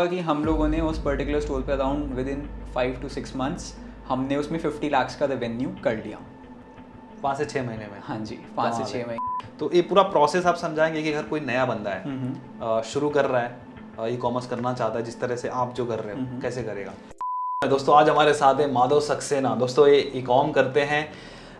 कि हम लोगों ने उस पर्टिकुलर स्टोर पे around with in 5 to 6 months हमने उसमें 50 lakhs का रेवेन्यू कर लिया 5 से 6 महीने में। हाँ जी, 5 से 6 महीने। तो ये पूरा प्रोसेस आप समझाएंगे कि अगर कोई नया बंदा है शुरू कर रहा है, ई कॉमर्स करना चाहता है जिस तरह से आप जो कर रहे हो, कैसे करेगा? दोस्तों आज हमारे साथ है माधव सक्सेना। दोस्तों ये ई कॉम करते हैं,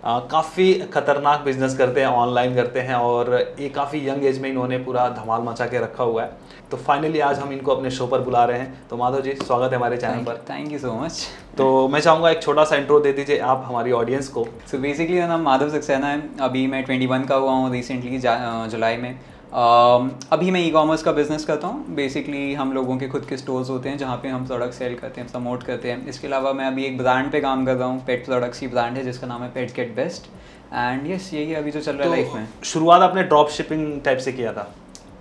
काफ़ी खतरनाक बिजनेस करते हैं, ऑनलाइन करते हैं और ये काफ़ी यंग एज में इन्होंने पूरा धमाल मचा के रखा हुआ है। तो फाइनली आज हम इनको अपने शो पर बुला रहे हैं। तो माधव जी स्वागत है हमारे चैनल पर। Thank you so much. तो मैं चाहूँगा एक छोटा सा इंट्रो दे दीजिए आप हमारी ऑडियंस को। सो बेसिकली मेरा नाम माधव सक्सेना है। अभी मैं 21 का हुआ हूँ रिसेंटली जुलाई में। अभी मैं ई कॉमर्स का बिज़नेस करता हूँ। बेसिकली हम लोगों के खुद के स्टोर्स होते हैं जहाँ पे हम प्रोडक्ट सेल करते हैं, प्रमोट करते हैं। इसके अलावा मैं अभी एक ब्रांड पे काम कर रहा हूँ, पेट प्रोडक्ट्स की ब्रांड है जिसका नाम है pets get best. And yes यही अभी जो चल रहा है लाइफ में। शुरुआत आपने ड्रॉप शिपिंग टाइप से किया था?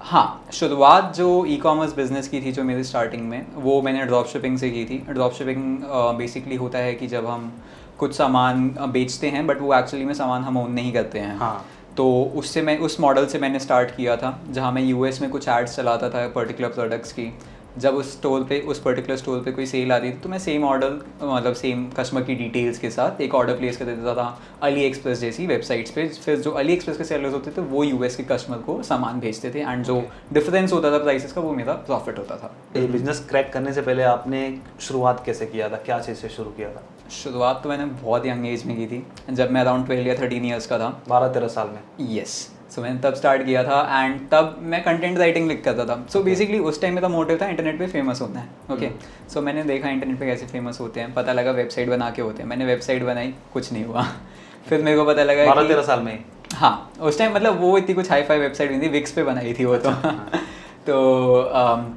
हाँ, शुरुआत जो ई कॉमर्स बिज़नेस की थी जो मेरी स्टार्टिंग में, वो मैंने ड्रॉप शिपिंग से की थी। ड्रॉप शिपिंग बेसिकली होता है कि जब हम कुछ सामान बेचते हैं बट वो एक्चुअली में सामान हम ओन नहीं करते हैं। हाँ। तो उससे मैं उस मॉडल से मैंने स्टार्ट किया था जहाँ मैं यूएस में कुछ एड्स चलाता था पर्टिकुलर प्रोडक्ट्स की। जब उस पर्टिकुलर स्टोर पे कोई सेल आती थी तो मैं सेम ऑर्डर मतलब सेम कस्टमर की डिटेल्स के साथ एक ऑर्डर प्लेस कर देता था अली एक्सप्रेस जैसी वेबसाइट्स पे। फिर जो अली एक्सप्रेस के सेलर्स होते थे वो यूएस के कस्टमर को सामान भेजते थे एंड जो डिफरेंस होता था प्राइसेस का वो मेरा प्रॉफिट होता था। ये बिजनेस क्रैक करने से पहले आपने शुरुआत कैसे किया था, क्या चीज़ से शुरू किया था? शुरुआत तो मैंने बहुत यंग एज में की थी, जब मैं अराउंड 12 या 13 ईयर्स का था। 12-13 साल में? यस। सो मैंने तब स्टार्ट किया था एंड तब मैं कंटेंट राइटिंग लिख करता था। सो बेसिकली उस टाइम मेरा मोटिव था इंटरनेट पे फेमस होना है। ओके, सो मैंने देखा इंटरनेट पे कैसे फेमस होते हैं, पता लगा वेबसाइट बना के होते हैं। मैंने वेबसाइट बनाई, कुछ नहीं हुआ। फिर मेरे को पता लगा 12-13 साल में? हाँ, उस टाइम मतलब वो इतनी कुछ हाई फाई वेबसाइट नहीं थी, विक्स पे बनाई थी वो तो। तो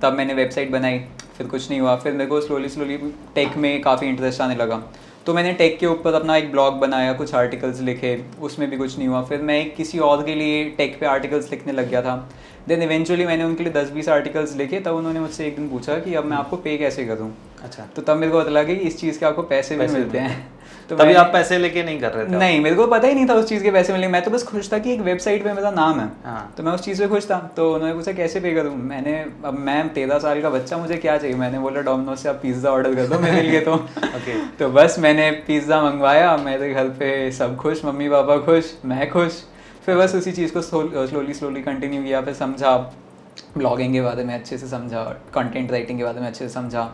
तब मैंने वेबसाइट बनाई, फिर कुछ नहीं हुआ। फिर मेरे को स्लोली टेक में काफ़ी इंटरेस्ट आने लगा तो मैंने टेक के ऊपर अपना एक ब्लॉग बनाया, कुछ आर्टिकल्स लिखे, उसमें भी कुछ नहीं हुआ। फिर मैं किसी और के लिए टेक पे आर्टिकल्स लिखने लग गया था। देन इवेंचुअली मैंने उनके लिए 10-20 आर्टिकल्स लिखे। तब उन्होंने मुझसे एक दिन पूछा कि अब मैं आपको पे कैसे करूँ। अच्छा। तो तब मेरे को पता लगा कि इस चीज़ के आपको पैसे भी मिलते हैं। तो तभी आप पैसे लेके नहीं कर रहे थे? नहीं, मेरे को पता ही नहीं था उस चीज़ के पैसे मिलेंगे। मैं तो बस खुश था कि एक वेबसाइट पे मेरा नाम है। हाँ। तो मैं उस चीज़ पे खुश था। तो उन्होंने पूछा कैसे पे करूँ। अब मैं 13 साल का बच्चा, मुझे क्या चाहिए। मैंने बोला डोमिनोज से आप पिज़्ज़ा ऑर्डर कर दो मेरे लिए। तो ओके। तो बस मैंने पिज़्ज़ा मंगवाया, मेरे घर पे सब खुश, मम्मी पापा खुश, मैं खुश। फिर बस उसी चीज़ को स्लोली कंटिन्यू किया। फिर समझा ब्लॉगिंग के बारे में अच्छे से समझा, कंटेंट राइटिंग के बारे में अच्छे से समझा।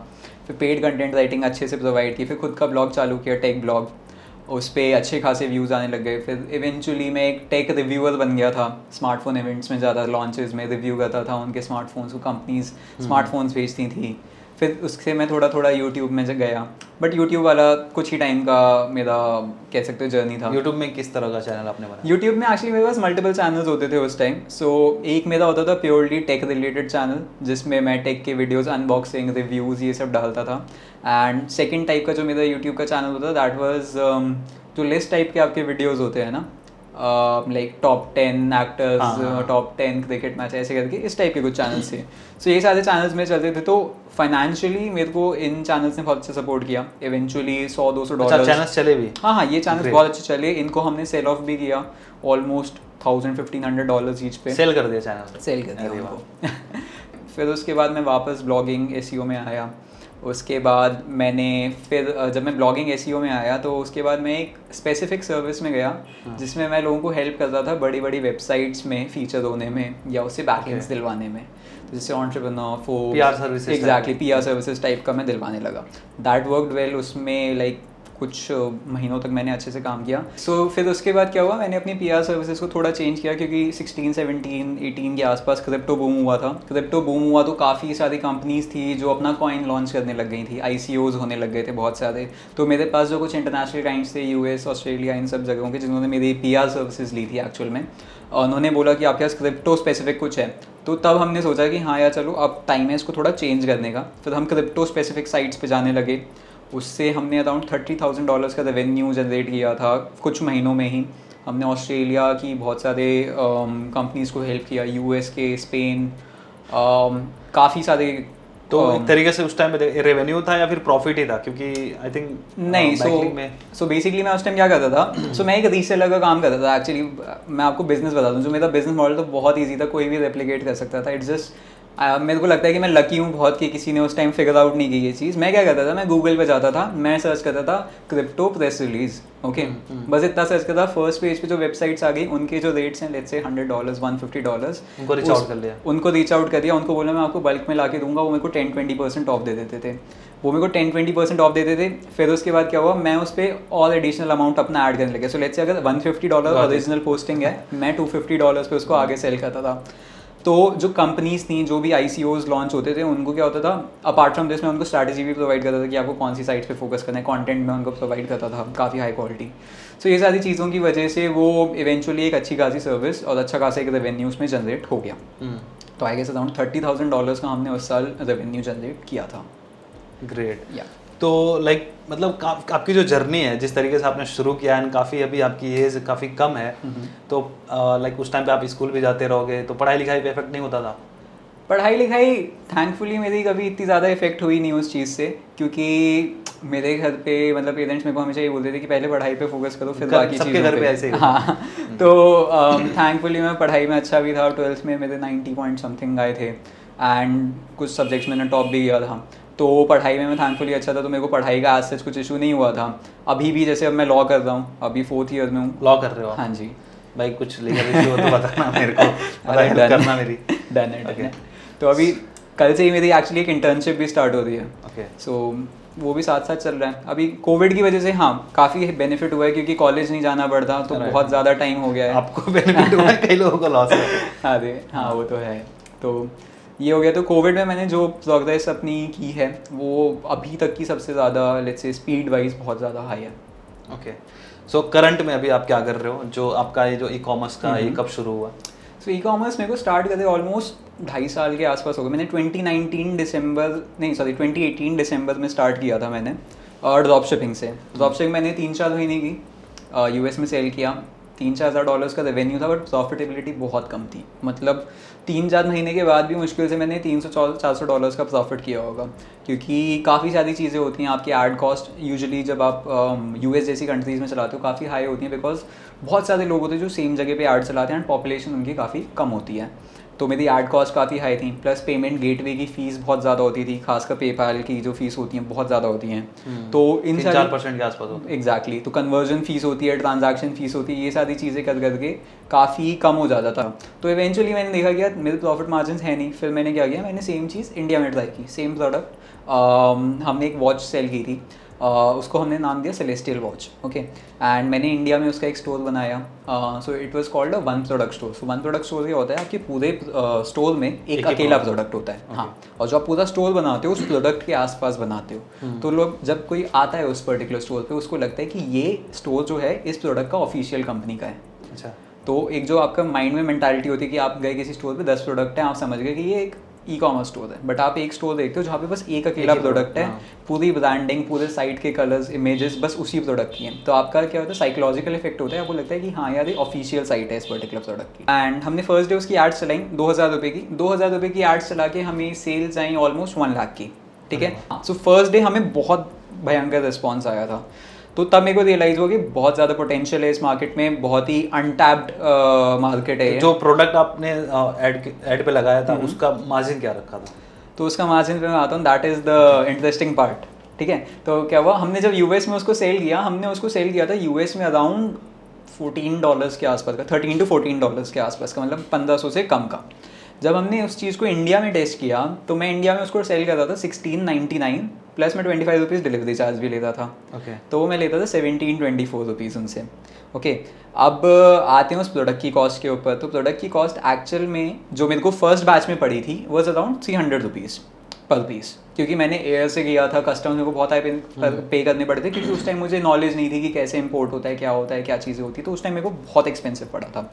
फिर पेड कंटेंट राइटिंग अच्छे से प्रोवाइड की। फिर खुद का ब्लॉग चालू किया, टेक ब्लॉग। उस पर अच्छे खासे व्यूज़ आने लग गए। फिर इवेंचुअली मैं एक टेक रिव्यूअर बन गया था। स्मार्टफोन इवेंट्स में ज़्यादा, लॉन्चेस में रिव्यू करता था उनके स्मार्टफोन्स को। कंपनीज स्मार्टफोन्स भेजती थी। फिर उससे मैं थोड़ा यूट्यूब में गया। बट यूट्यूब वाला कुछ ही टाइम का मेरा कह सकते हो जर्नी था। यूट्यूब में किस तरह का चैनल आपने बनाया? यूट्यूब में एक्चुअली मेरे पास मल्टीपल चैनल्स होते थे उस टाइम। सो एक मेरा होता था प्योरली टेक रिलेटेड चैनल जिसमें मैं टेक के वीडियोस, अनबॉक्सिंग, रिव्यूज़ ये सब डालता था। एंड सेकंड टाइप का जो मेरा यूट्यूब का चैनल होता था दैट वाज जो लिस्ट टाइप के आपके वीडियोस होते हैं ना, like top 10 actors, top 10 cricket match, ऐसे करके इस टाइप के कुछ चैनल्स थे। सो ये सारे चैनल्स में चलते थे। तो फाइनेंशियली मेरे को इन चैनल्स ने बहुत अच्छा सपोर्ट किया। इवेंचुअली $100-200 चैनल्स चले भी? हाँ, ये चैनल्स बहुत अच्छे चले। इनको हमने सेल ऑफ भी किया, ऑलमोस्ट $1,000-1,500 ईच पे सेल कर दिया चैनल? सेल कर दिया उनको। फिर उसके बाद मैं वापस ब्लॉगिंग एसईओ में आया। उसके बाद मैंने फिर जब मैं ब्लॉगिंग एसईओ में आया तो उसके बाद मैं एक स्पेसिफिक सर्विस में गया जिसमें मैं लोगों को हेल्प करता था बड़ी बड़ी वेबसाइट्स में फीचर होने में या उससे बैकलिंक्स दिलवाने में। जैसे entrepreneur for PR services, exactly PR services type का मैं दिलवाने लगा। That worked well. उसमें लाइक कुछ महीनों तक मैंने अच्छे से काम किया। सो फिर उसके बाद क्या हुआ, मैंने अपनी पीआर सर्विसेज को थोड़ा चेंज किया क्योंकि 16, 17, 18 के आसपास क्रिप्टो बूम हुआ था। क्रिप्टो बूम हुआ तो काफ़ी सारी कंपनीज थी जो अपना कॉइन लॉन्च करने लग गई थी, आईसीओज होने लग गए थे बहुत सारे। तो मेरे पास जो कुछ इंटरनेशनल क्लाइंट्स थे यूएस, ऑस्ट्रेलिया, इन सब जगहों के जिन्होंने मेरी पीआर सर्विसेज ली थी एक्चुअल में, उन्होंने बोला कि आपके पास क्रिप्टो स्पेसिफिक कुछ है। तो तब हमने सोचा कि हाँ यार चलो अब टाइम है इसको थोड़ा चेंज करने का। फिर हम क्रिप्टो स्पेसिफिक साइट्स पे जाने लगे। उससे हमने अराउंड $30,000 का रेवेन्यू जनरेट किया था कुछ महीनों में ही। हमने ऑस्ट्रेलिया की बहुत सारे कंपनीज़ को हेल्प किया, यूएस के, स्पेन, काफ़ी सारे। तो एक तरीके से उस टाइम पे रेवेन्यू था या फिर प्रॉफिट ही था? क्योंकि आई थिंक नहीं, सो बेसिकली मैं उस टाइम क्या करता था, सो मैं एक रीसेलर का काम करता था एक्चुअली। मैं आपको बिजनेस बता दूं, जो मेरा बिजनेस मॉडल तो बहुत ईजी था, कोई भी रेप्लिकेट कर सकता था। इट्स जस्ट मेरे को लगता है कि मैं लकी हूँ बहुत कि किसी ने उस टाइम फिगर आउट नहीं की ये चीज़। मैं क्या करता था, मैं गूगल पे जाता था, मैं सर्च करता था क्रिप्टो प्रेस रिलीज, ओके, बस इतना सर्च करता। फर्स्ट पेज पे जो वेबसाइट्स आ गई उनके जो रेट्स हैं, लेट्स से $100 $150, उनको रीच आउट कर लिया, उनको बोला मैं आपको बल्क में ला के दूंगा। वो मेरे को 10-20% ऑफ दे देते थे, वो मेरे को 10-20% ऑफ देते थे। फिर उसके बाद क्या हुआ, मैं उस पर और एडिशनल अमाउंट अपना ऐड करने लगा। सो लेट्स से अगर $150 ओरिजिनल पोस्टिंग है, मैं $250 पे उसको आगे सेल करता था। तो जो कंपनीज थी, जो भी ICOs लॉन्च होते थे, उनको क्या होता था, अपार्ट फ्रॉम दिस मैं उनको स्ट्रैटेजी भी प्रोवाइड करता था कि आपको कौन सी साइट्स पे फोकस करना है। कंटेंट में उनको प्रोवाइड करता था काफ़ी हाई क्वालिटी। सो ये सारी चीज़ों की वजह से वो इवेंचुअली एक अच्छी खासी सर्विस और अच्छा खासा एक रेवेन्यू उसमें जनरेट हो गया। तो आई गेस अराउंड $30,000 का हमने उस साल रेवेन्यू जनरेट किया था। ग्रेट। या तो लाइक मतलब आपकी जो जर्नी है, जिस तरीके से आपने शुरू किया एंड काफ़ी अभी आपकी एज काफ़ी कम है, तो लाइक उस टाइम पे आप स्कूल भी जाते रहोगे तो पढ़ाई लिखाई पे इफेक्ट नहीं होता था? पढ़ाई लिखाई थैंकफुली मेरी कभी इतनी ज़्यादा इफेक्ट हुई नहीं उस चीज़ से, क्योंकि मेरे घर पे मतलब पेरेंट्स मेरे को हमेशा ये बोलते थे कि पहले पढ़ाई पे फोकस करो फिर बाकी सबके घर पे ऐसे ही। हाँ तो थैंकफुली मैं पढ़ाई में अच्छा भी था। 12th में मेरे 90 पॉइंट समथिंग आए थे एंड कुछ सब्जेक्ट्स मैंने टॉप भी किया था। तो पढ़ाई में मैं थैंकफुली अच्छा था, तो मेरे को पढ़ाई का आज सच कुछ इशू नहीं हुआ था। अभी भी जैसे अब मैं लॉ कर रहा हूँ, अभी 4th ईयर में हूँ। लॉ कर रहे हो? हाँ जी भाई, कुछ लीगल इशू हो तो बताना मेरे को, हेल्प करना मेरी। डन है। तो अभी कल से ही मेरी एक्चुअली एक इंटर्नशिप भी स्टार्ट हो रही है। ओके। सो वो भी साथ साथ चल रहा है। अभी कोविड की वजह से हाँ काफ़ी बेनिफिट हुआ है, क्योंकि कॉलेज नहीं जाना पड़ता, तो बहुत ज़्यादा टाइम हो गया है। आपको बेनिफिट हुआ है, कई लोगों को लॉस है। अरे हाँ वो तो है। तो ये हो गया। तो कोविड में मैंने जो प्रोग्रेस अपनी की है वो अभी तक की सबसे ज़्यादा लेट्स से स्पीड वाइज बहुत ज़्यादा हाई है। ओके। सो करंट में अभी आप क्या कर रहे हो? जो आपका ये जो ई-कॉमर्स का ये कब शुरू हुआ? सो ई-कॉमर्स मेरे को स्टार्ट करते ऑलमोस्ट 2.5 साल के आसपास हो गए। मैंने 2018 दिसंबर में स्टार्ट किया था मैंने, और ड्रॉप शिपिंग से। ड्रॉप शिपिंग मैंने 3-4 महीने की US में सेल किया। $3,000-4,000 का रेवेन्यू था, बट प्रॉफिटेबिलिटी बहुत कम थी। मतलब 3-4 महीने के बाद भी मुश्किल से मैंने $300-400 का प्रॉफिट किया होगा, क्योंकि काफ़ी सारी चीज़ें होती हैं। आपकी ऐड कॉस्ट यूजुअली जब आप US जैसी कंट्रीज़ में चलाते हो काफ़ी हाई होती हैं, बिकॉज बहुत सारे लोग होते हैं जो सेम जगह पे ऐड चलाते हैं एंड पॉपुलेशन उनकी काफ़ी कम होती है। तो मेरी ऐड कॉस्ट काफ़ी हाई थी, प्लस पेमेंट गेटवे की फ़ीस बहुत ज़्यादा होती थी, खासकर पेपैल की जो फीस होती हैं बहुत ज़्यादा होती हैं। तो इन 4% के आसपास होती है। एग्जैक्टली। तो कन्वर्जन फीस होती है, ट्रांजैक्शन फीस होती है, ये सारी चीज़ें कर करके काफ़ी कम हो जाता था। तो इवेंचुअली मैंने देखा कि यार मेरे प्रॉफिट मार्जिन है नहीं। फिर मैंने क्या किया, मैंने सेम चीज़ इंडिया में ट्राई की, सेम प्रोडक्ट। हमने एक वॉच सेल की थी, उसको हमने नाम दिया सेलेस्टियल वॉच, ओके। एंड मैंने इंडिया में उसका एक स्टोर बनाया। So it was called one product store. So one product store क्या होता है, आपके पूरे स्टोर में एक अकेला प्रोडक्ट होता है। हाँ, और जो आप पूरा स्टोर बनाते हो उस प्रोडक्ट के आसपास बनाते हो। तो लोग जब कोई आता है उस पर्टिकुलर स्टोर पे, उसको लगता है कि ये स्टोर जो है इस प्रोडक्ट का ऑफिशियल कंपनी का है। अच्छा। तो एक जो आपका माइंड में मेंटालिटी होती है कि आप गए किसी स्टोर पे 10 प्रोडक्ट हैं, आप समझ गए कि ये एक ई-कॉमर्स स्टोर है, बट आप एक स्टोर देखते हो जहाँ पे बस एक अकेला प्रोडक्ट है। पूरी ब्रांडिंग, पूरे साइट के कलर्स, इमेजेस बस उसी प्रोडक्ट की हैं। तो आपका क्या होता है, साइकोलॉजिकल इफेक्ट होता है, आपको लगता है कि हाँ यार ये ऑफिशियल साइट है इस पर्टिकुलर प्रोडक्ट की। एंड हमने फर्स्ट डे उसकी एड्स चलाई 2,000 रुपये की। 2,000 रुपये की एड्स चला के हमें सेल्स आई ऑलमोस्ट 1 लाख की, ठीक है। सो फर्स्ट डे हमें बहुत भयंकर रिस्पॉन्स आया था। तो तब मेरे को रियलाइज हुआ कि बहुत ज़्यादा पोटेंशियल है इस मार्केट में, बहुत ही अनटैप्ड मार्केट है। जो प्रोडक्ट आपने एड पे लगाया था उसका मार्जिन क्या रखा था? तो उसका मार्जिन पे मैं आता हूँ, that is the interesting part, ठीक है। तो क्या हुआ, हमने जब US में उसको सेल किया, हमने उसको सेल किया था US में अराउंड $14 के आसपास का, $13 to $14 के आसपास का, मतलब 1500 से कम का। जब हमने उस चीज़ को इंडिया में टेस्ट किया तो मैं इंडिया में उसको सेल करता था 1699, प्लस मैं 25 रुपीज़ डिलीवरी चार्ज भी लेता था। ओके। तो वो मैं लेता था 17-24 रुपीज़ उनसे, ओके। अब आते हैं उस प्रोडक्ट की कॉस्ट के ऊपर। तो प्रोडक्ट की कॉस्ट एक्चुअल में जो मेरे को फर्स्ट बैच में पड़ी थी वॉज अराउंड 300 रुपीज़ पर पीस, क्योंकि मैंने एयर से किया था। कस्टम्स मेरे को बहुत हाई पे करने पड़े थे, क्योंकि उस टाइम मुझे नॉलेज नहीं थी कि कैसे इंपोर्ट होता है, क्या चीज़ें होती है। तो उस टाइम मेरे को बहुत एक्सपेंसिव पड़ा था।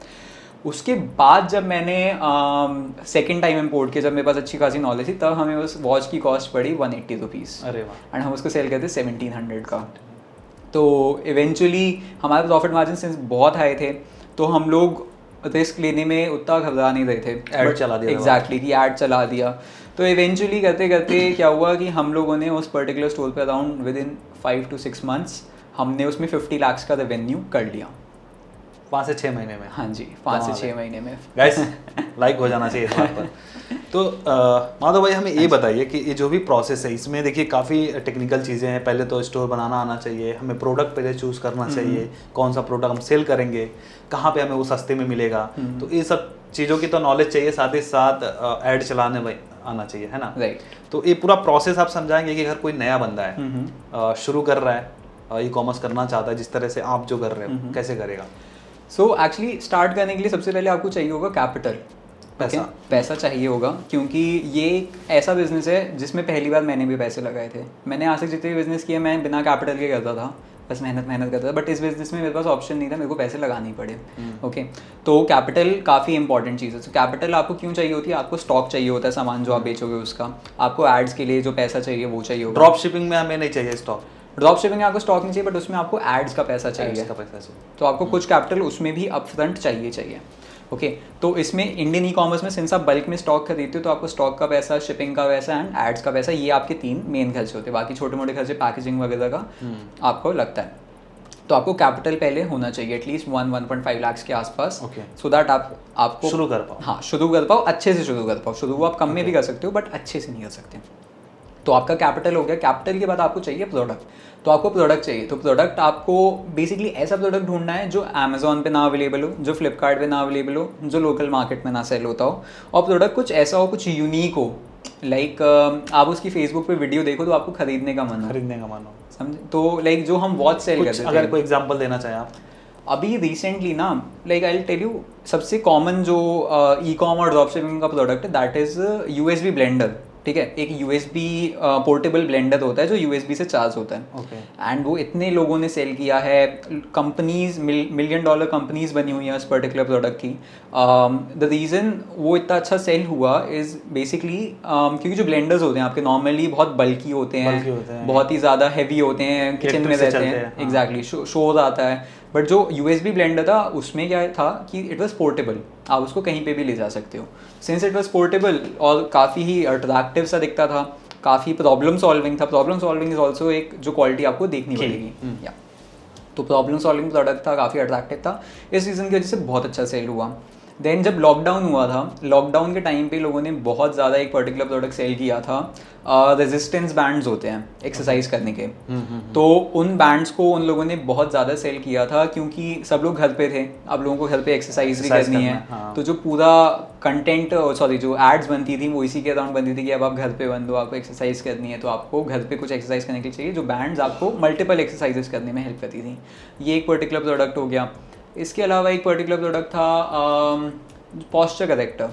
उसके बाद जब मैंने सेकेंड टाइम इंपोर्ट किया, जब मेरे पास अच्छी खासी नॉलेज थी, तब हमें उस वॉच की कॉस्ट पड़ी 180 रुपीज़। अरे वाह। एंड हम उसको सेल करते 1700 का। तो इवेंचुअली हमारे प्रॉफिट मार्जिन सिंस बहुत हाई थे, तो हम लोग रिस्क लेने में उतना घबरा नहीं रहे थे। ऐड चला दिया। एग्जैक्टली, कि ऐड चला दिया। तो इवेंचुअली करते करते क्या हुआ कि हम लोगों ने उस पर्टिकुलर स्टोर पे around with in 5 to 6 months हमने उसमें 50 लाख का रेवेन्यू कर लिया। 5 से 6 महीने में। हाँ जी, 5 से 6 महीने में। गाइस लाइक हो जाना चाहिए इस बात पर। तो माधव भाई हमें ये बताइए कि ये जो भी प्रोसेस है इसमें देखिए काफ़ी टेक्निकल चीज़ें हैं। पहले तो स्टोर बनाना आना चाहिए, हमें प्रोडक्ट पहले चूज़ करना चाहिए, कौन सा प्रोडक्ट हम सेल करेंगे, कहाँ पे हमें वो सस्ते में मिलेगा। तो ये सब चीज़ों की तो नॉलेज चाहिए, साथ ही साथ ऐड चलाने में आना चाहिए, है ना। राइट। तो ये पूरा प्रोसेस आप समझाएंगे कि अगर कोई नया बंदा है शुरू कर रहा है, ई कॉमर्स करना चाहता है जिस तरह से आप जो कर रहे हो, कैसे करेगा। सो एक्चुअली स्टार्ट करने के लिए सबसे पहले आपको चाहिए होगा कैपिटल, पैसा चाहिए होगा, क्योंकि ये एक ऐसा बिजनेस है जिसमें पहली बार मैंने भी पैसे लगाए थे। मैंने आज तक जितने भी बिजनेस किए मैं बिना कैपिटल के करता था, बस मेहनत करता था। बट इस बिजनेस में मेरे पास ऑप्शन नहीं था, मेरे को पैसे लगाने पड़े। ओके, तो कैपिटल काफ़ी इंपॉर्टेंट चीज़ है। तो कैपिटल आपको क्यों चाहिए होती है? आपको स्टॉक चाहिए होता है, सामान जो आप बेचोगे उसका। आपको एड्स के लिए जो पैसा चाहिए वो चाहिए होगा। ड्रॉप शिपिंग में हमें नहीं चाहिए स्टॉक। ड्रॉप शिपिंग में आपको स्टॉक नहीं चाहिए, बट उसमें आपको एड्स का पैसा चाहिए। तो आपको कुछ कैपिटल उसमें भी अपफ्रंट चाहिए। ओके, तो इसमें इंडियन ई कॉमर्स में सिंस आप बल्क में स्टॉक खरीदते हो तो आपको स्टॉक का पैसा, शिपिंग का पैसा एंड एड्स का पैसा, ये आपके 3 मेन खर्चे होते हैं। बाकी छोटे मोटे खर्चे पैकेजिंग वगैरह का आपको लगता है। तो आपको कैपिटल पहले होना चाहिए एटलीस्ट 1.5 लाख के आसपास, सो दैट आपको शुरू कर पाओ। हाँ, शुरू कर पाओ, अच्छे से शुरू कर पाओ। शुरू आप कम में भी कर सकते हो बट अच्छे से नहीं कर सकते। तो आपका कैपिटल हो गया। कैपिटल के बाद आपको चाहिए प्रोडक्ट। तो आपको प्रोडक्ट चाहिए, तो प्रोडक्ट आपको बेसिकली ऐसा प्रोडक्ट ढूंढना है जो अमेजोन पे ना अवेलेबल हो, जो फ्लिपकार्ट पे ना अवेलेबल हो, जो लोकल मार्केट में ना सेल होता हो, और प्रोडक्ट कुछ ऐसा हो, कुछ यूनिक हो। लाइक आप उसकी फेसबुक पे वीडियो देखो तो आपको खरीदने का मन हो, समझे। तो लाइक जो हम वॉच सेल करते थे, अगर कोई एग्जांपल देना चाहें आप। अभी रिसेंटली ना, like I will tell you, सबसे कॉमन जो ई कॉम और ड्रॉप शिपिंग का प्रोडक्ट है दैट इज USB ब्लेंडर। ठीक है, एक USB पोर्टेबल ब्लेंडर होता है जो USB से चार्ज होता है। एंड वो इतने लोगों ने सेल किया है, कंपनीज $1 मिलियन कंपनीज बनी हुई हैं उस पर्टिकुलर प्रोडक्ट की। द रीज़न वो इतना अच्छा सेल हुआ इज़ बेसिकली क्योंकि जो ब्लेंडर्स होते हैं आपके नॉर्मली बहुत बल्की होते हैं, बहुत ही ज़्यादा हैवी होते हैं, किचन में रहते हैं। एग्जैक्टली, शोर आता है। बट जो USB ब्लेंडर था उसमें क्या था कि इट वॉज पोर्टेबल, आप उसको कहीं पे भी ले जा सकते हो। सिंस इट वॉज पोर्टेबल और काफ़ी ही अट्रैक्टिव सा दिखता था, काफ़ी प्रॉब्लम सॉल्विंग था। प्रॉब्लम सॉल्विंग इज ऑल्सो एक जो क्वालिटी आपको देखनी पड़ेगी। या तो प्रॉब्लम सॉल्विंग प्रोडक्ट था, काफ़ी अट्रैक्टिव था, इस रीज़न की वजह से बहुत अच्छा सेल हुआ। देन जब लॉकडाउन हुआ था, लॉकडाउन के टाइम पे लोगों ने बहुत ज़्यादा एक पर्टिकुलर प्रोडक्ट सेल किया था। रेजिस्टेंस बैंड्स होते हैं एक्सरसाइज करने के। तो उन बैंड्स को उन लोगों ने बहुत ज़्यादा सेल किया था क्योंकि सब लोग घर पे थे, अब लोगों को घर पे एक्सरसाइज भी करनी है। तो जो पूरा कंटेंट, जो एड्स बनती थी वो इसी के अराउंड बनती थी कि अब आप घर पे बंद हो, आपको एक्सरसाइज करनी है, तो आपको घर पे कुछ एक्सरसाइज करने के लिए चाहिए जो बैंड्स आपको मल्टीपल एक्सरसाइजेस करने में हेल्प करती थी। ये एक पर्टिकुलर प्रोडक्ट हो गया। इसके अलावा एक पर्टिकुलर प्रोडक्ट था posture corrector.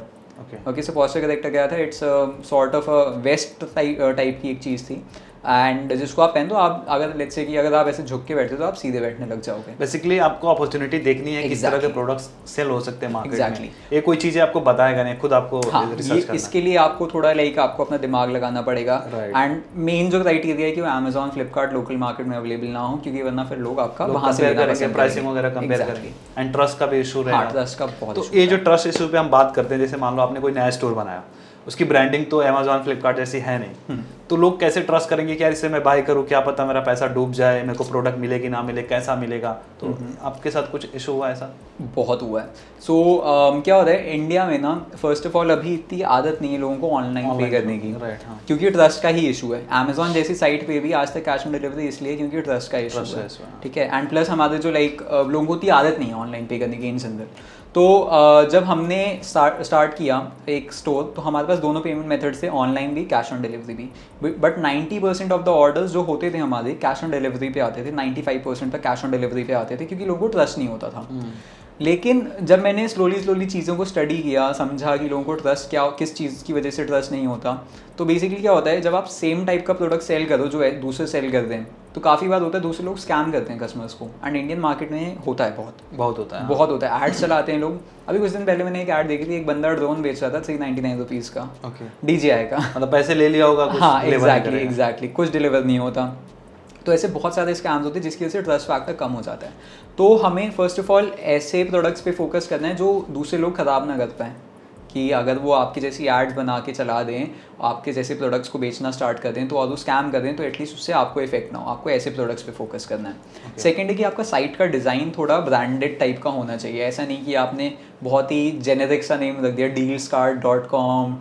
Okay, so posture corrector क्या था? It's sort of a waist type की एक चीज़ थी, एंड जिसको आप पहन दो, आप अगर लेट्स से कि अगर आप ऐसे झुक के बैठते तो आप सीधे बैठने लग जाओगे। बेसिकली आपको अपॉर्चुनिटी देखनी है किस तरह के प्रोडक्ट्स सेल हो सकते हैं मार्केट में। ये कोई चीज़ें आपको बताएगा नहीं, खुद आपको रिसर्च करना। इसके लिए आपको थोड़ा आपको अपना दिमाग लगाना पड़ेगा। एंड मेन जो क्राइटेरिया है कि वो अमेजॉन, फ्लिपकार्ट लोकल मार्केट में अवेलेबल ना हो, क्योंकि वरना फिर लोग आपका वहाँ से प्राइसिंग वगैरह कंपेयर करेंगे। एंड ट्रस्ट का भी इशू रहेगा। ट्रस्ट का बहुत। तो ये जो ट्रस्ट इशू पे हम बात करते हैं, जैसे मान लो आपने कोई नया स्टोर बनाया, उसकी ब्रांडिंग तो अमेजॉन, फ्लिपकार्ट जैसी है नहीं, तो लोग कैसे ट्रस्ट करेंगे कि यार इससे मैं बाय करूँ, क्या पता मेरा पैसा डूब जाए, मेरे को प्रोडक्ट मिले कि ना मिले, कैसा मिलेगा। तो आपके साथ कुछ इशू हुआ ऐसा? बहुत हुआ है। सो क्या होता है इंडिया में ना, फर्स्ट ऑफ ऑल अभी इतनी आदत नहीं है लोगों को ऑनलाइन पे करने की, क्योंकि ट्रस्ट का ही इशू है। अमेजॉन जैसी साइट पे भी आज तक कैश ऑन डिलीवरी इसलिए क्योंकि ट्रस्ट का इशू है। ठीक है, एंड प्लस हमारे जो लोगों को इतनी आदत नहीं है ऑनलाइन पे करने की इन जनरल। तो जब हमने स्टार्ट किया एक स्टोर, तो हमारे पास दोनों पेमेंट मेथड्स थे, ऑनलाइन भी, कैश ऑन डिलीवरी भी। बट 90% ऑफ द ऑर्डर्स जो होते थे हमारे कैश ऑन डिलीवरी पे आते थे, 95% तक कैश ऑन डिलीवरी पे आते थे, क्योंकि लोगों को ट्रस्ट नहीं होता था। लेकिन जब मैंने स्लोली चीज़ों को स्टडी किया, समझा कि लोगों को ट्रस्ट किस चीज़ की वजह से ट्रस्ट नहीं होता, तो बेसिकली क्या होता है, जब आप सेम टाइप का प्रोडक्ट सेल करो जो दूसरे सेल करते हैं, तो काफ़ी बार होता है दूसरे लोग स्कैम करते हैं कस्टमर्स को। एंड इंडियन मार्केट में होता है, बहुत होता है। एड्स चलाते हैं लोग। अभी कुछ दिन पहले मैंने एक ऐड देखी थी, एक बंदा ड्रोन बेच रहा था 399 रुपीज़ का, DJI का। मतलब पैसे ले लिया होगा कुछ। हाँ, एग्जैक्टली, कुछ डिलीवर नहीं होता। तो ऐसे बहुत सारे स्कैम्स होते हैं जिसकी वजह से ट्रस्ट फैक्टर कम हो जाता है। तो हमें फर्स्ट ऑफ ऑल ऐसे प्रोडक्ट्स पे फोकस करना है जो दूसरे लोग ख़राब ना कर पाएँ, कि अगर वो आपकी जैसी एड्स बना के चला दें, आपके जैसे प्रोडक्ट्स को बेचना स्टार्ट कर दें तो और वो स्कैम कर दें तो एटलीस्ट उससे आपको इफेक्ट ना हो, आपको ऐसे प्रोडक्ट्स पे फोकस करना है। सेकेंड है कि आपका साइट का डिज़ाइन थोड़ा ब्रांडेड टाइप का होना चाहिए, ऐसा नहीं कि आपने बहुत ही जेनेरिक सा नेम रख दिया, dealscart.com,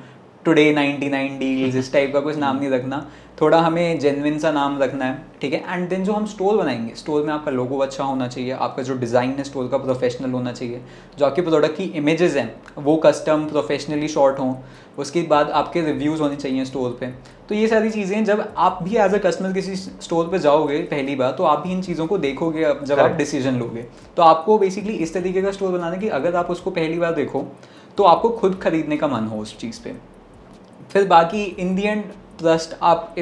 टुडे 99 डील्स, इस टाइप का कुछ नाम नहीं रखना, थोड़ा हमें जेन्युइन सा नाम रखना है, ठीक है। एंड देन जो हम स्टोर बनाएंगे, स्टोर में आपका लोगो अच्छा होना चाहिए, आपका जो डिज़ाइन है स्टोर का प्रोफेशनल होना चाहिए, जो आपके प्रोडक्ट की इमेजेस हैं वो कस्टम प्रोफेशनली शॉट हों, उसके बाद आपके रिव्यूज़ होने चाहिए स्टोर पे। तो ये सारी चीज़ें जब आप भी एज अ कस्टमर किसी स्टोर पे जाओगे पहली बार, तो आप भी इन चीज़ों को देखोगे जब आप डिसीजन लोगे। तो आपको बेसिकली इस तरीके का स्टोर बनाना है कि अगर आप उसको पहली बार देखो तो आपको खुद खरीदने का मन हो उस चीज़ पे। फिर बाकी इन दी एंड ट्रस्ट आप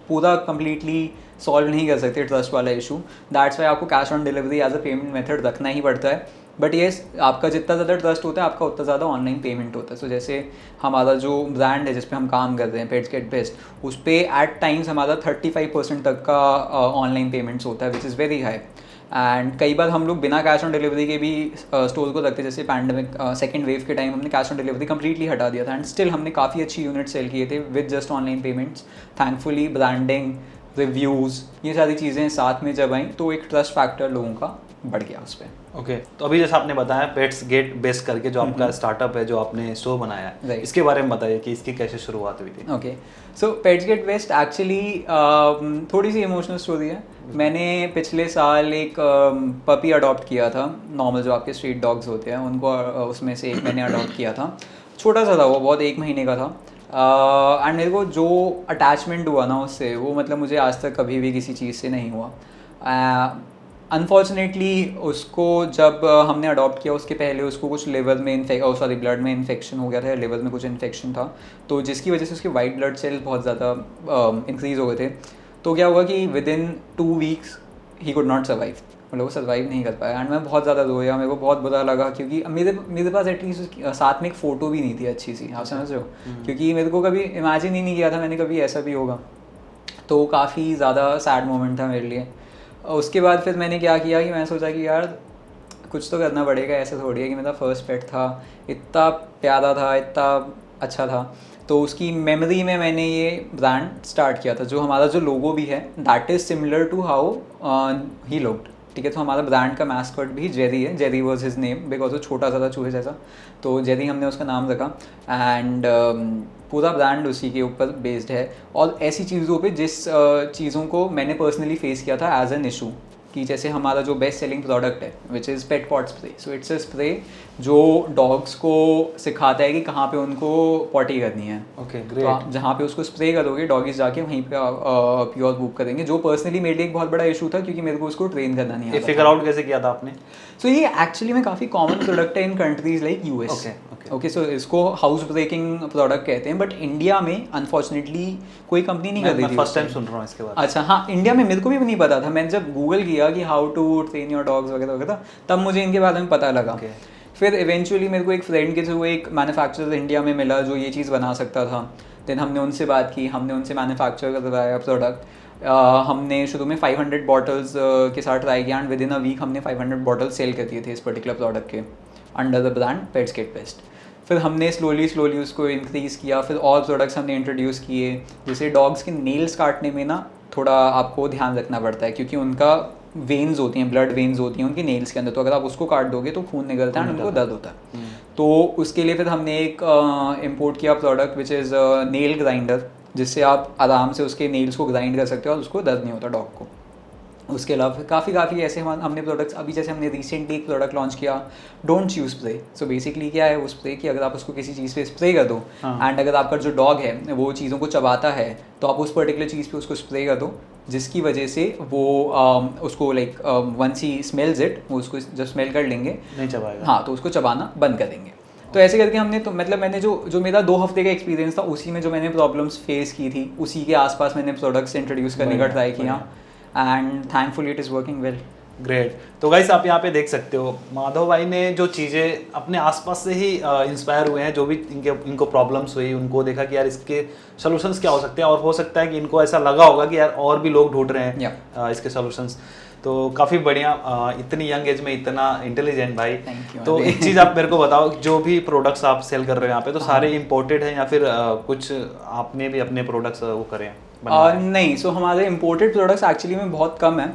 पूरा कम्प्लीटली सॉल्व नहीं कर सकते ट्रस्ट वाला इशू, दैट्स वाई आपको cash on delivery as a payment method रखना ही पड़ता है। बट येस, आपका जितना ज़्यादा ट्रस्ट होता है आपका उतना ज़्यादा ऑनलाइन पेमेंट होता है। सो जैसे हमारा जो ब्रांड है जिस पे हम काम कर रहे हैं, पेट्स गेट बेस्ट, उस पर एट टाइम्स हमारा 35% तक का ऑनलाइन पेमेंट्स होता है, which is very high. And कई बार हम लोग बिना कैश ऑन डिलीवरी के भी स्टोर को रखते, जैसे पैंडमिक सेकंड वेव के टाइम हमने कैश ऑन डिलीवरी कम्प्लीटली हटा दिया था एंड स्टिल हमने काफ़ी अच्छी यूनिट सेल किए थे with just online payments. Thankfully branding, reviews, ये सारी चीज़ें साथ में जब आई तो एक ट्रस्ट फैक्टर लोगों का बढ़ गया उस पर। ओके तो अभी जैसा आपने बताया पेट्स गेट बेस्ट करके जो आपका स्टार्टअप है, जो आपने स्टोर बनाया है, इसके बारे में बताइए कि इसकी कैसे शुरुआत हुई थी। ओके, सो पेट्स गेट बेस्ट एक्चुअली थोड़ी सी इमोशनल स्टोरी है। मैंने पिछले साल एक पपी अडॉप्ट किया था, नॉर्मल जो आपके स्ट्रीट डॉग्स होते हैं उनको, उसमें से एक मैंने अडॉप्ट किया था। छोटा सा था वो, बहुत 1 महीने का था। एंड मेरे को जो अटैचमेंट हुआ ना उससे, वो मतलब मुझे आज तक कभी भी किसी चीज़ से नहीं हुआ। अनफॉर्चुनेटली उसको जब हमने अडॉप्ट किया उसके पहले उसको कुछ लिवर में ब्लड में इन्फेक्शन हो गया था, लिवर में कुछ इन्फेक्शन था, तो जिसकी वजह से उसके वाइट ब्लड सेल्स बहुत ज़्यादा इंक्रीज़ हो गए थे। तो क्या हुआ कि with in 2 weeks he could not survive, मतलब वो सर्वाइव नहीं कर पाया। एंड मैं बहुत ज़्यादा रोया, मेरे को बहुत बुरा लगा क्योंकि मेरे पास एटलीस्ट साथ में एक फ़ोटो भी नहीं थी अच्छी सी, आप समझ रहे हो, क्योंकि मेरे को कभी इमेजिन ही नहीं किया था मैंने कभी ऐसा भी होगा। तो काफ़ी ज़्यादा सैड मोमेंट था मेरे लिए। उसके बाद फिर मैंने क्या किया कि मैं सोचा कि यार कुछ तो करना पड़ेगा, ऐसा थोड़ी है कि मेरा फर्स्ट पेट था, इतना प्यारा था, इतना अच्छा था। तो उसकी मेमोरी में मैंने ये ब्रांड स्टार्ट किया था। जो हमारा जो लोगो भी है that is similar to how he looked, ठीक है। तो हमारा ब्रांड का मैस्कॉट भी जेरी है, Jerry was his name because वो छोटा सा था चूहे जैसा, तो जेरी हमने उसका नाम रखा। एंड पूरा ब्रांड उसी के ऊपर बेस्ड है। और ऐसी चीज़ों पे जिस चीज़ों को मैंने पर्सनली फेस किया था एज एन इशू, कि जैसे हमारा जो बेस्ट सेलिंग प्रोडक्ट है which is pet pot spray. So it's a spray जो डॉग्स को सिखाता है कि कहाँ पे उनको पॉटी करनी है। ओके तो ग्रेट। आप जहाँ पे उसको स्प्रे करोगे डॉगीज जाके वहीं पे प्योर बुक करेंगे, जो पर्सनली मेरे लिए एक बहुत बड़ा इशू था क्योंकि मेरे को उसको ट्रेन करना नहीं आता। ये फिगर आउट कैसे किया था आपने? सो ये एक्चुअली में काफ़ी कॉमन प्रोडक्ट है इन कंट्रीज लाइक यूएस। ओके, सो इसको हाउस ब्रेकिंग प्रोडक्ट कहते हैं, बट इंडिया में अनफॉर्चुनेटली कोई कंपनी नहीं कर रही थी। फर्स्ट टाइम सुन रहा हूँ इसके बारे में। अच्छा, हाँ, इंडिया में मेरे को भी नहीं पता था। मैंने जब गूगल किया कि how to train your dogs वगैरह वगैरह, तब मुझे इनके बारे में पता लगा। फिर इवेंचुअली मेरे को एक फ्रेंड के थ्रू एक मैन्युफैक्चरर इंडिया में मिला जो ये चीज़ बना सकता था। देन हमने उनसे बात की, हमने उनसे मैन्युफैक्चर करवाया प्रोडक्ट। हमने शुरू में 500 बॉटल्स के साथ ट्राई किया and within a week हमने 500 बॉटल्स सेल कर दिए थे इस पर्टिकुलर प्रोडक्ट के under the brand pets get best. फिर हमने स्लोली उसको इंक्रीज़ किया, फिर और प्रोडक्ट्स हमने इंट्रोड्यूस किए। जैसे डॉग्स के नेल्स काटने में ना थोड़ा आपको ध्यान रखना पड़ता है क्योंकि उनका वेन्स होती हैं, ब्लड वेन्स होती हैं उनकी नेल्स के अंदर, तो अगर आप उसको काट दोगे तो खून निकलता है और उनको दर्द होता है। तो उसके लिए फिर हमने एक इम्पोर्ट किया product which is nail grinder, जिससे आप आराम से उसके नेल्स को ग्राइंड कर सकते हो और उसको दर्द नहीं होता डॉग को। उसके अलावा काफ़ी ऐसे हमने प्रोडक्ट्स, अभी जैसे हमने रिसेंटली एक प्रोडक्ट लॉन्च किया don't choose spray. So basically क्या है वो स्प्रे कि अगर आप उसको किसी चीज़ पे स्प्रे कर दो एंड अगर आपका जो डॉग है वो चीज़ों को चबाता है तो आप उस पर्टिकुलर चीज़ पे उसको स्प्रे कर दो, जिसकी वजह से वो उसको like once he smells it, वो उसको जब स्मेल कर लेंगे नहीं चबाएगा, हाँ, तो उसको चबाना बंद कर देंगे। तो ऐसे करके हमने, तो मतलब मैंने जो मेरा 2 हफ्ते का एक्सपीरियंस था उसी में जो मैंने प्रॉब्लम्स फेस की थी उसी के आसपास मैंने प्रोडक्ट्स इंट्रोड्यूस करने का ट्राई किया and thankfully it is working well. Great. तो गाइस आप यहाँ पे देख सकते हो माधव भाई ने जो चीज़ें अपने आसपास से ही इंस्पायर हुए हैं, जो भी इनको प्रॉब्लम्स हुई उनको देखा कि यार इसके सॉल्यूशंस क्या हो सकते हैं, और हो सकता है कि इनको ऐसा लगा होगा कि यार और भी लोग ढूंढ रहे हैं इसके सॉल्यूशंस। तो काफ़ी बढ़िया, इतनी यंग एज में इतना इंटेलिजेंट भाई। तो एक चीज़ आप मेरे को बताओ, जो भी प्रोडक्ट्स आप सेल कर रहे हो यहाँ पे तो सारे इम्पोर्टेड हैं या फिर कुछ आपने भी अपने प्रोडक्ट्स वो करे हैं? नहीं, सो हमारे इम्पोर्टेड प्रोडक्ट्स एक्चुअली में बहुत कम है।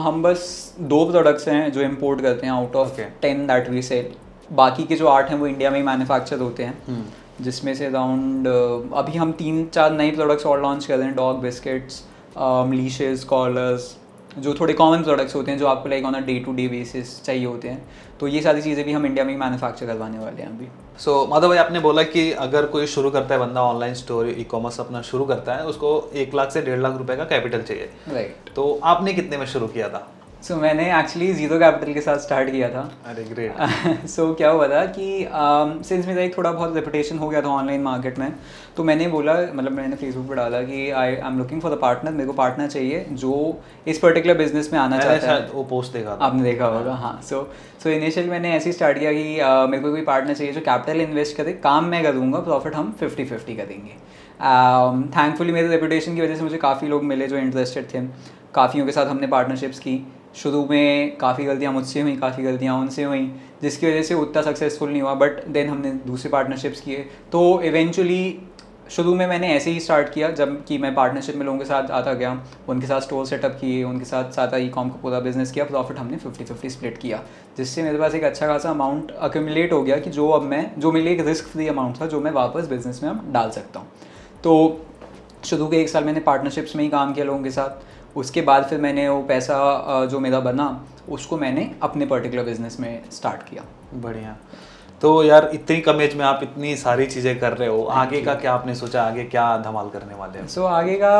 हम बस 2 प्रोडक्ट्स हैं जो इम्पोर्ट करते हैं out of 10 that we sell. बाकी के जो 8 हैं वो इंडिया में ही मैन्युफैक्चर होते हैं, जिसमें से अराउंड अभी हम 3-4 नए प्रोडक्ट्स और लॉन्च कर रहे हैं। डॉग बिस्किट्स, लीशेस, कॉलर्स, जो थोड़े कॉमन प्रोडक्ट्स होते हैं जो आपको like on a day to day basis चाहिए होते हैं। तो ये सारी चीज़ें भी हम इंडिया में ही मैन्युफैक्चर करवाने वाले हैं अभी। सो माधव भाई, आपने बोला कि अगर कोई शुरू करता है बंदा, ऑनलाइन स्टोर ई कॉमर्स अपना शुरू करता है, उसको 1 लाख से 1.5 लाख रुपए का कैपिटल चाहिए, राइट। तो आपने कितने में शुरू किया था? सो मैंने एक्चुअली 0 कैपिटल के साथ स्टार्ट किया था। अरे ग्रेट। सो क्या हुआ था कि सिंस मेरा एक थोड़ा बहुत रेपुटेशन हो गया था ऑनलाइन मार्केट में, तो मैंने बोला, मतलब मैंने फेसबुक पर डाला कि I am looking for the partner, मेरे को पार्टनर चाहिए जो इस पर्टिकुलर बिजनेस में आना चाहता है। वो पोस्ट देखा था, आपने देखा होगा। हाँ, सो इनिशियल मैंने ऐसे ही स्टार्ट किया कि मेरे को कोई पार्टनर चाहिए जो कैपिटल इन्वेस्ट करे, काम मैं करूँगा, प्रॉफिट हम 50-50 करेंगे। थैंकफुली मेरे रेपुटेशन की वजह से मुझे काफ़ी लोग मिले जो इंटरेस्टेड थे। काफ़ियों के साथ हमने पार्टनरशिप्स की। शुरू में काफ़ी गलतियाँ मुझसे हुई, काफ़ी गलतियाँ उनसे हुई, जिसकी वजह से उतना सक्सेसफुल नहीं हुआ, बट देन हमने दूसरे पार्टनरशिप्स किए। तो इवेंचुअली शुरू में मैंने ऐसे ही स्टार्ट किया, जब कि मैं पार्टनरशिप में लोगों के साथ आता गया, उनके साथ स्टोर सेटअप किए, उनके साथ साथ ई कॉम का पूरा बिजनेस किया, प्रॉफिट हमने 50-50 स्प्लिट किया, जिससे मेरे पास एक अच्छा खासा अमाउंट अक्यूमुलेट हो गया कि जो मेरे एक रिस्क फ्री अमाउंट था जो मैं वापस बिजनेस में अब डाल सकता हूँ। तो शुरू के 1 साल मैंने पार्टनरशिप्स में ही काम किया लोगों के साथ। उसके बाद फिर मैंने वो पैसा जो मेरा बना उसको मैंने अपने पर्टिकुलर बिजनेस में स्टार्ट किया। बढ़िया। तो यार इतनी कम एज में आप इतनी सारी चीज़ें कर रहे हो, आगे का क्या आपने सोचा, आगे क्या धमाल करने वाले हैं? सो आगे का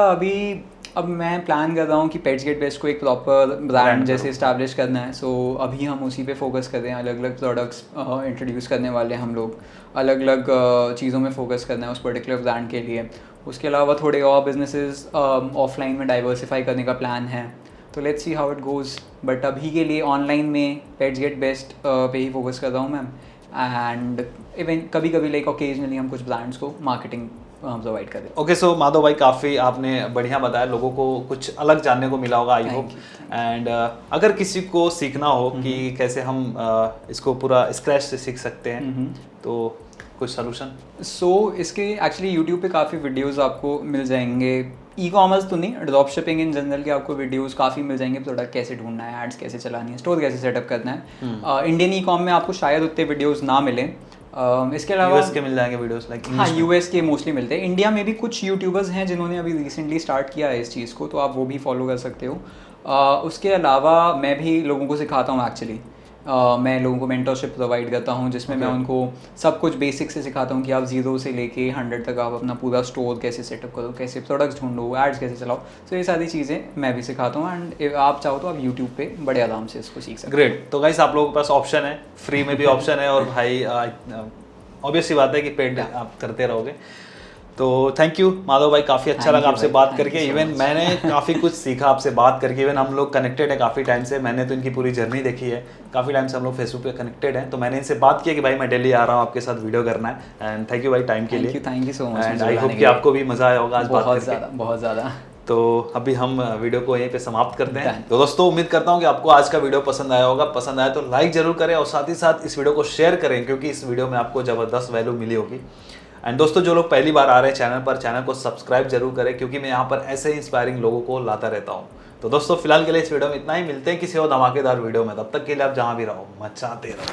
अब मैं प्लान कर रहा हूँ कि पेट्स गेट बेस्ट को एक प्रॉपर ब्रांड जैसे इस्टेब्लिश करना है। सो अभी हम उसी पे फोकस कर रहे हैं। अलग अलग प्रोडक्ट्स इंट्रोड्यूस करने वाले हैं हम लोग, अलग अलग चीज़ों में फोकस करना है उस पर्टिकुलर ब्रांड के लिए। उसके अलावा थोड़े और बिजनेसेस ऑफलाइन में डाइवर्सिफाई करने का प्लान है। तो let's see how it goes, but अभी के लिए ऑनलाइन में पेट्स गेट बेस्ट पे ही फोकस कर रहा हूँ मैम। एंड इवन कभी कभी लाइक ओकेजनली हम कुछ ब्रांड्स को मार्केटिंग प्रोवाइड करें। ओके, सो माधव भाई काफ़ी आपने बढ़िया बताया, लोगों को कुछ अलग जानने को मिला होगा आई होप। एंड अगर किसी को सीखना हो कि कैसे हम इसको पूरा स्क्रैच से सीख सकते हैं, तो कुछ सोल्यूशन? सो इसके एक्चुअली यूट्यूब पे काफ़ी वीडियोस आपको मिल जाएंगे। ई कॉमर्स तो नहीं, ड्रॉप शिपिंग इन जनरल के आपको वीडियोस काफ़ी मिल जाएंगे। प्रोडक्ट कैसे ढूंढना है, एड्स कैसे चलानी है, स्टोर कैसे सेटअप करना है। इंडियन ई कॉम में आपको शायद उतने वीडियोस ना मिले। इसके अलावा यूएस के मिल जाएंगे वीडियोस, लाइक हाँ यूएस के मोस्टली मिलते हैं। इंडिया में भी कुछ यूट्यूबर्स हैं जिन्होंने अभी रिसेंटली स्टार्ट किया है इस चीज़ को, तो आप वो भी फॉलो कर सकते हो। उसके अलावा मैं भी लोगों को सिखाता हूँ एक्चुअली। मैं लोगों को मेंटरशिप प्रोवाइड करता हूँ, जिसमें मैं उनको सब कुछ बेसिक से सिखाता हूँ कि आप 0 से लेके 100 तक आप अपना पूरा स्टोर कैसे सेटअप करो, कैसे प्रोडक्ट्स ढूंढो, एड्स कैसे चलाओ। तो ये सारी चीज़ें मैं भी सिखाता हूँ। एंड आप चाहो तो आप यूट्यूब पे बड़े आराम से इसको सीख सकते हो। ग्रेट। तो गाइस आप लोगों के पास ऑप्शन है, फ्री में भी ऑप्शन है, और भाई ऑब्वियस सी बात है कि पेड आप करते रहोगे। तो थैंक यू माधव भाई, काफ़ी अच्छा लगा आपसे बात करके। इवन मैंने काफ़ी कुछ सीखा आपसे बात करके। इवन हम लोग कनेक्टेड है काफ़ी टाइम से, मैंने तो इनकी पूरी जर्नी देखी है, काफ़ी टाइम से हम लोग फेसबुक पे कनेक्टेड हैं। तो मैंने इनसे बात किया कि भाई मैं दिल्ली आ रहा हूँ, आपके साथ वीडियो करना है। एंड थैंक यू भाई टाइम के लिए। Thank you so much. And I hope कि आपको भी मज़ा आया होगा आज बात करके। बहुत ज़्यादा। तो अभी हम वीडियो को यहीं पे समाप्त करते हैं। तो दोस्तों उम्मीद करता हूँ कि आपको आज का वीडियो पसंद आया होगा। पसंद आया तो लाइक जरूर करें, और साथ ही साथ इस वीडियो को शेयर करें, क्योंकि इस वीडियो में आपको ज़बरदस्त वैल्यू मिली होगी। एंड दोस्तों जो लोग पहली बार आ रहे हैं चैनल पर, चैनल को सब्सक्राइब जरूर करें, क्योंकि मैं यहाँ पर ऐसे ही इंस्पायरिंग लोगों को लाता रहता हूँ। तो दोस्तों फिलहाल के लिए इस वीडियो में इतना ही। मिलते हैं किसी और धमाकेदार वीडियो में, तब तक के लिए आप जहाँ भी रहो मचाते रहो।